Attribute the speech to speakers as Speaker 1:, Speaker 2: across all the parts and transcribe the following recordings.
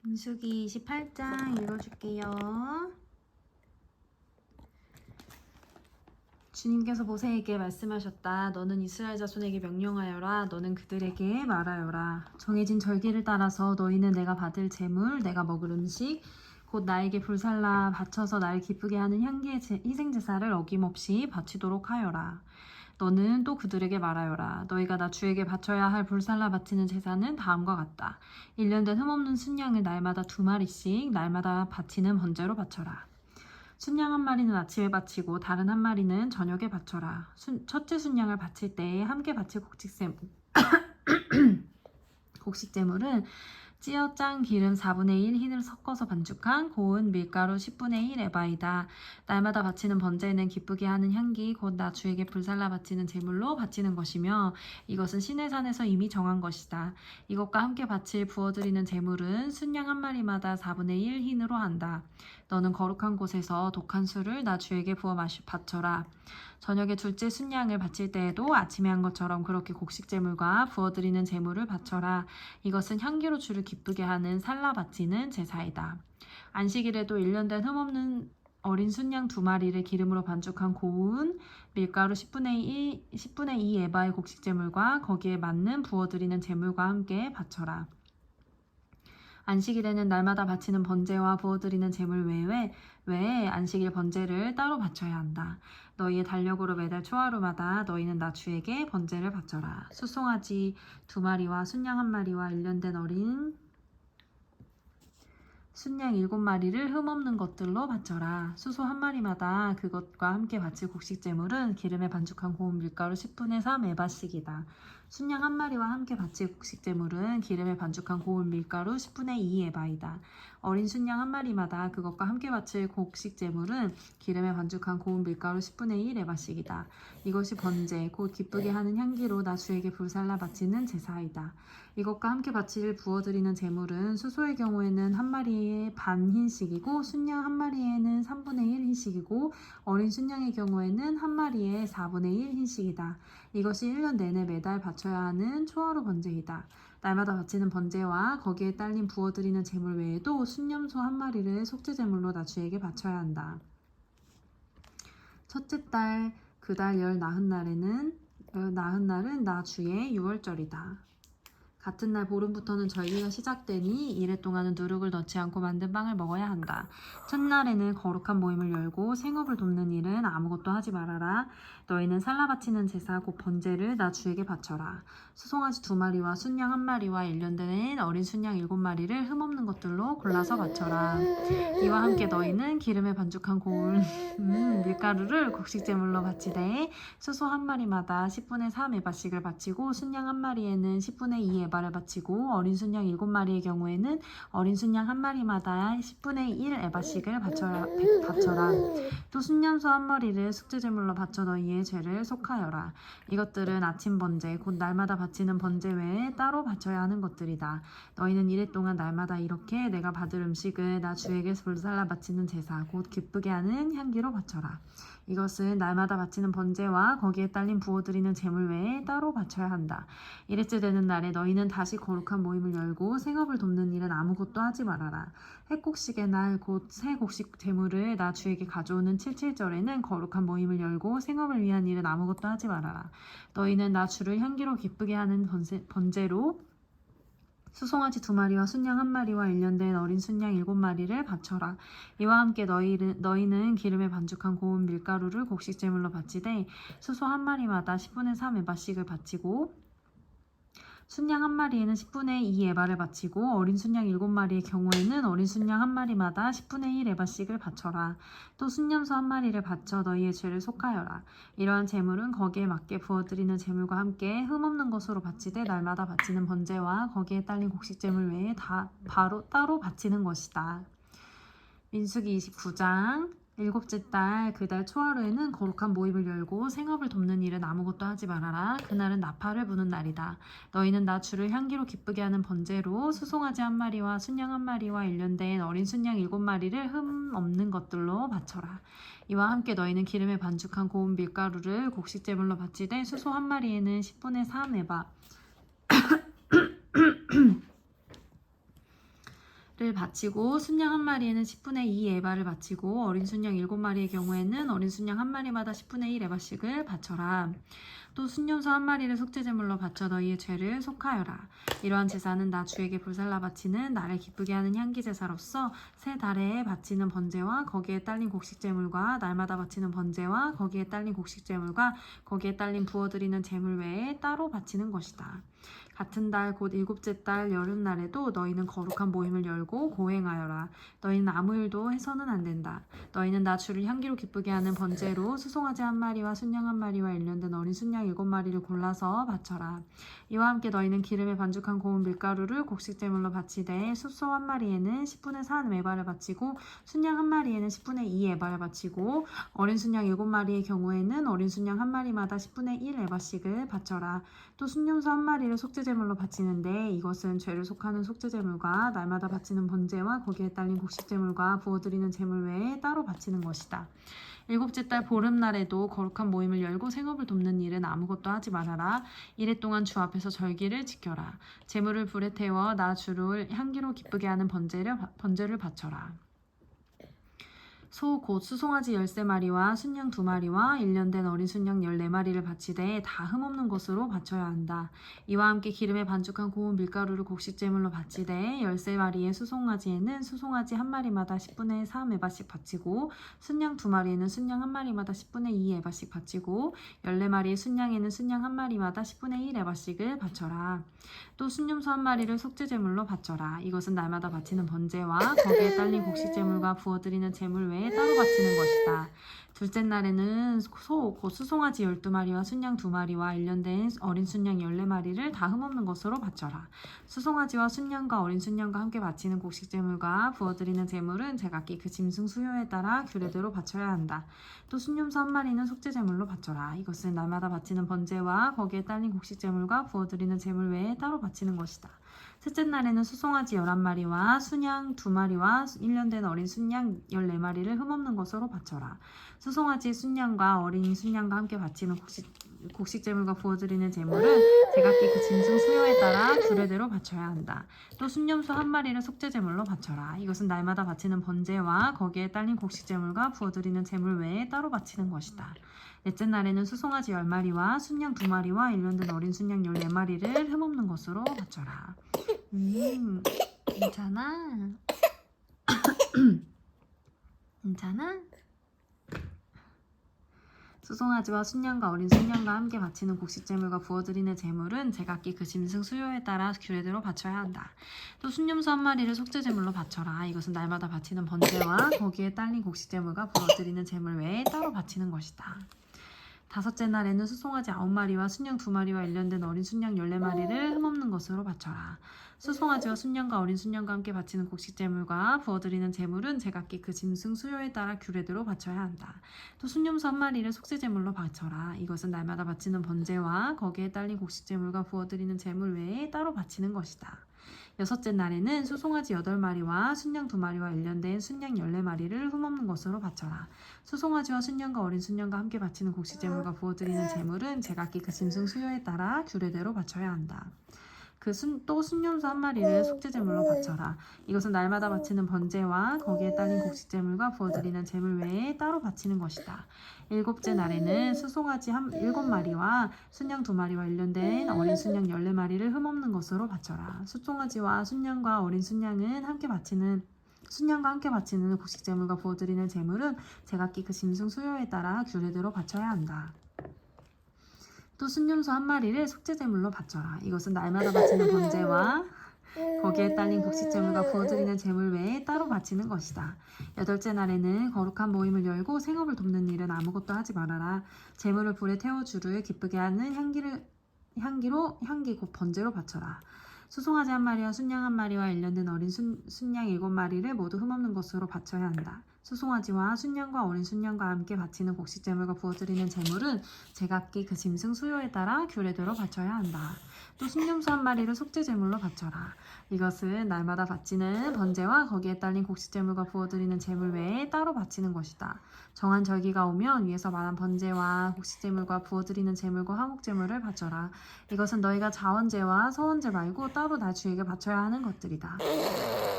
Speaker 1: 민수기 28장 읽어줄게요. 주님께서 모세에게 말씀하셨다. 너는 이스라엘 자손에게 명령하여라. 너는 그들에게 말하여라. 정해진 절기를 따라서 너희는 내가 받을 제물, 내가 먹을 음식, 곧 나에게 불살라 바쳐서 나를 기쁘게 하는 향기의 희생제사를 어김없이 바치도록 하여라. 너는 또 그들에게 말하여라. 너희가 나 주에게 바쳐야 할 불살라 바치는 제사는 다음과 같다. 1년 된 흠없는 순양을 날마다 2마리씩 날마다 바치는 번제로 바쳐라. 순양 한 마리는 아침에 바치고 다른 한 마리는 저녁에 바쳐라. 첫째 순양을 바칠 때에 함께 바칠 곡식제물은 찌어 짠 기름 4분의 1 흰을 섞어서 반죽한 고운 밀가루 10분의 1 에바이다. 날마다 바치는 번제는 기쁘게 하는 향기 곧 나 주에게 불살라 바치는 제물로 바치는 것이며 이것은 시내 산에서 이미 정한 것이다. 이것과 함께 바칠 부어드리는 제물은 순양 한 마리마다 4분의 1 흰으로 한다. 너는 거룩한 곳에서 독한 술을 나 주에게 부어 바쳐라. 저녁에 둘째 순양을 바칠 때에도 아침에 한 것처럼 그렇게 곡식제물과 부어드리는 제물을 바쳐라. 이것은 향기로 주를 기쁘게 하는 살라 바치는 제사이다. 안식일에도 1년 된 흠없는 어린 순양 2마리를 기름으로 반죽한 고운 밀가루 10분의 2 에바의 곡식제물과 거기에 맞는 부어드리는 제물과 함께 바쳐라. 안식일에는 날마다 바치는 번제와 부어드리는 제물 외에 안식일 번제를 따로 바쳐야 한다. 너희의 달력으로 매달 초하루마다 너희는 나 주에게 번제를 바쳐라. 수송아지 2마리와 순양 1마리와 1년 된 어린 순양 7마리를 흠없는 것들로 바쳐라. 수소 1마리마다 그것과 함께 바칠 곡식제물은 기름에 반죽한 고운 밀가루 10분의 3 에바씩이다. 순양 1마리와 함께 바칠 곡식제물은 기름에 반죽한 고운 밀가루 10분의 2 에바이다. 어린 순양 1마리마다 그것과 함께 바칠 곡식제물은 기름에 반죽한 고운 밀가루 10분의 1 에바씩이다. 이것이 번제 곧 기쁘게 하는 향기로 나 주에게 불살라 바치는 제사이다. 이것과 함께 바칠 부어드리는 제물은 수소의 경우에는 1마리에 반 흰씩이고 순양 1마리에는 3분의 1 흰씩이고 어린 순양의 경우에는 1마리에 4분의 1 흰씩이다. 이것이 1년 내내 매달 바쳐야 하는 초하루 번제이다. 날마다 바치는 번제와 거기에 딸린 부어드리는 제물 외에도 순염소 1마리를 속죄제물로 나 주에게 바쳐야 한다. 첫째 달 그 달 열 나흔 날은 나 주의 유월절이다. 같은 날 보름부터는 절기가 시작되니 이래 동안은 누룩을 넣지 않고 만든 빵을 먹어야 한다. 첫날에는 거룩한 모임을 열고 생업을 돕는 일은 아무것도 하지 말아라. 너희는 살라 바치는 제사 곧 번제를 나 주에게 바쳐라. 수송아지 2마리와 순양 1마리와 1년 된 어린 순양 7마리를 흠없는 것들로 골라서 바쳐라. 이와 함께 너희는 기름에 반죽한 고운 밀가루를 곡식제물로 바치되 수소 1마리마다 10분의 3 에바씩을 바치고 순양 1마리에는 10분의 2 에바를 바치고 어린 순양 7마리의 경우에는 어린 순양 1마리마다 10분의 1 에바씩을 바쳐라. 또 순염소 1마리를 속죄제물로 바쳐 너희의 죄를 속하여라. 이것들은 아침 번제 곧 날마다 바치는 번제 외에 따로 바쳐야 하는 것들이다. 너희는 이래 동안 날마다 이렇게 내가 받을 음식을 나 주에게 불살라 바치는 제사 곧 기쁘게 하는 향기로 바쳐라. 이것은 날마다 바치는 번제와 거기에 딸린 부어드리는 제물 외에 따로 바쳐야 한다. 이래째 되는 날에 너희는 다시 거룩한 모임을 열고 생업을 돕는 일은 아무것도 하지 말아라. 해곡식의 날 곧 새 곡식 제물을 나 주에게 가져오는 77절에는 거룩한 모임을 열고 생업을 위한 일은 아무것도 하지 말아라. 너희는 나 주를 향기로 기쁘게 하는 번제로 수송아지 2마리와 순양 1마리와 1년 된 어린 순양 7마리를 바쳐라. 이와 함께 너희는 기름에 반죽한 고운 밀가루를 곡식제물로 바치되 수소 1마리마다 10분의 3 에바씩을 바치고 순양 1마리에는 10분의 2 에바를 바치고 어린 순양 7마리의 경우에는 어린 순양 1마리마다 10분의 1 에바씩을 바쳐라. 또 순염소 1마리를 바쳐 너희의 죄를 속하여라. 이러한 제물은 거기에 맞게 부어드리는 제물과 함께 흠없는 것으로 바치되 날마다 바치는 번제와 거기에 딸린 곡식제물 외에 따로 바치는 것이다. 민수기 29장 일곱째 달 그 달 초하루에는 거룩한 모임을 열고 생업을 돕는 일은 아무것도 하지 말아라. 그날은 나팔을 부는 날이다. 너희는 나 주를 향기로 기쁘게 하는 번제로 수송아지 1마리와 순양 1마리와 1년 된 어린 순양 7마리를 흠 없는 것들로 바쳐라. 이와 함께 너희는 기름에 반죽한 고운 밀가루를 곡식제물로 바치되 수소 1마리에는 10분의 3 에바 를 바치고 순양 한 마리에는 10분의 2 에바를 바치고 어린 순양 7마리의 경우에는 어린 순양 한 마리마다 10분의 1 에바씩을 바쳐라. 또 순염소 한 마리를 속죄제물로 바쳐 너희의 죄를 속하여라. 이러한 제사는 나 주에게 불살라 바치는 나를 기쁘게 하는 향기 제사로서 새 달에 바치는 번제와 거기에 딸린 곡식제물과 날마다 바치는 번제와 거기에 딸린 곡식제물과 거기에 딸린 부어드리는 제물 외에 따로 바치는 것이다. 같은 달 곧 일곱째 달 여름날에도 너희는 거룩한 모임을 열고 고행하여라. 너희는 아무 일도 해서는 안 된다. 너희는 나 주를 향기로 기쁘게 하는 번제로 수송아지 한 마리와 순양 한 마리와 일년된 어린 순양 7마리를 골라서 바쳐라. 이와 함께 너희는 기름에 반죽한 고운 밀가루를 곡식제물로 바치되 숫소 한 마리에는 10분의 4 에바를 바치고 순양 한 마리에는 10분의 2 에바를 바치고 어린 순양 7마리의 경우에는 어린 순양 한 마리마다 10분의 1 에바씩을 바쳐라. 또 순염소 한 마리를 속죄제물로 바치는데 이것은 죄를 속하는 속죄제물과 날마다 바치는 번제와 거기에 딸린 곡식제물과 부어드리는 제물 외에 따로 바치는 것이다. 일곱째 달 보름날에도 거룩한 모임을 열고 생업을 돕는 일은 아무것도 하지 말아라. 이래 동안 주 앞에서 절기를 지켜라. 제물을 불에 태워 나 주를 향기로 기쁘게 하는 번제를 바쳐라. 소 곧 수송아지 13마리와 순양 2마리와 1년된 어린 순양 14마리를 바치되 다 흠없는 것으로 바쳐야 한다. 이와 함께 기름에 반죽한 고운 밀가루를 곡식제물로 바치되 13마리의 수송아지에는 수송아지 한 마리마다 10분의 3 에바씩 바치고 순양 2마리에는 순양 한 마리마다 10분의 2 에바씩 바치고 14마리의 순양에는 순양 한 마리마다 10분의 1 에바씩을 바쳐라. 또 순염소 한 마리를 속죄제물로 바쳐라. 이것은 날마다 바치는 번제와 거기에 딸린 곡식제물과 부어드리는 제물 외에 따로 바치는 것이다. 둘째 날에는 소 곧 수송아지 12마리와 순양 2마리와 1년된 어린 순양 14마리를 다 흠없는 것으로 바쳐라. 수송아지와 순양과 어린 순양과 함께 바치는 곡식제물과 부어드리는 제물은 제각기 그 짐승 수요에 따라 규례대로 바쳐야 한다. 또 순염소 한 마리는 속죄제물로 바쳐라. 이것은 날마다 바치는 번제와 거기에 딸린 곡식제물과 부어드리는 제물 외에 따로 바치는 것이다. 셋째 날에는 수송아지 11마리와 순양 2마리와 1년된 어린 순양 14마리를 흠없는 것으로 바쳐라. 수송아지 순양과 어린 순양과 함께 바치는 곡식제물과 부어드리는 제물은 제각기 그 짐승 수요에 따라 규례대로 바쳐야 한다. 또 순염소 한 마리를 속죄제물로 바쳐라. 이것은 날마다 바치는 번제와 거기에 딸린 곡식제물과 부어드리는 제물 외에 따로 바치는 것이다. 넷째 날에는 수송아지 10마리와 순양 2마리와 1년된 어린 순양 14마리를 흠없는 것으로 바쳐라. 괜찮아? 괜찮아? 수송아지와 순양과 어린 순양과 함께 바치는 곡식제물과 부어드리는 제물은 제각기 그 짐승 수요에 따라 규례대로 바쳐야 한다. 또 순염소 한 마리를 속죄제물로 바쳐라. 이것은 날마다 바치는 번제와 거기에 딸린 곡식제물과 부어드리는 제물 외에 따로 바치는 것이다. 다섯째 날에는 수송아지 9마리와 순양 2마리와 1년된 어린 순양 14마리를 흠없는 것으로 바쳐라. 수송아지와 순양과 어린 순양과 함께 바치는 곡식제물과 부어드리는 제물은 제각기 그 짐승 수요에 따라 규례대로 바쳐야 한다. 또 순염소 한 마리를 속죄제물로 바쳐라. 이것은 날마다 바치는 번제와 거기에 딸린 곡식제물과 부어드리는 제물 외에 따로 바치는 것이다. 여섯째 날에는 수송아지 8마리와 순양 2마리와 1년된 순양 14마리를 흠없는 것으로 바쳐라. 수송아지와 순양과 어린 순양과 함께 바치는 곡식제물과 부어드리는 제물은 제각기 그 짐승 수요에 따라 규례대로 바쳐야 한다. 또 순염소 한 마리를 속죄제물로 바쳐라. 이것은 날마다 바치는 번제와 거기에 딸린 곡식제물과 부어드리는 제물 외에 따로 바치는 것이다. 일곱째 날에는 수송아지 7마리와 순양 2마리와 1년된 어린 순양 14마리를 흠없는 것으로 바쳐라. 수송아지와 순양과 어린 순양은 순양과 함께 바치는 곡식제물과 부어드리는 제물은 제각기 그 짐승 수요에 따라 규례대로 바쳐야 한다. 또 순염소 한 마리를 속죄제물로 바쳐라. 이것은 날마다 바치는 번제와 거기에 딸린 곡식제물과 부어드리는 제물 외에 따로 바치는 것이다. 여덟째 날에는 거룩한 모임을 열고 생업을 돕는 일은 아무것도 하지 말아라. 제물을 불에 태워 주를 기쁘게 하는 향기 곧 번제로 바쳐라. 수송아지 한 마리와 순양 한 마리와 1년된 어린 순양 7마리를 모두 흠없는 것으로 바쳐야 한다. 수송아지와 순양과 어린 순양과 함께 바치는 곡식제물과 부어드리는 제물은 제각기 그 짐승 수요에 따라 규례대로 바쳐야 한다. 또 순념소 한 마리를 속죄 제물로 바쳐라. 이것은 날마다 바치는 번제와 거기에 딸린 곡식 제물과 부어드리는 제물 외에 따로 바치는 것이다. 정한 절기가 오면 위에서 말한 번제와 곡식 제물과 부어드리는 제물과 화목 제물을 바쳐라. 이것은 너희가 자원제와 서원제 말고 따로 나 주에게 바쳐야 하는 것들이다.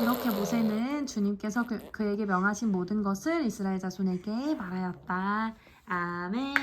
Speaker 1: 이렇게 모세는 주님께서 그에게 명하신 모든 것을 이스라엘 자손에게 말하였다. 아멘.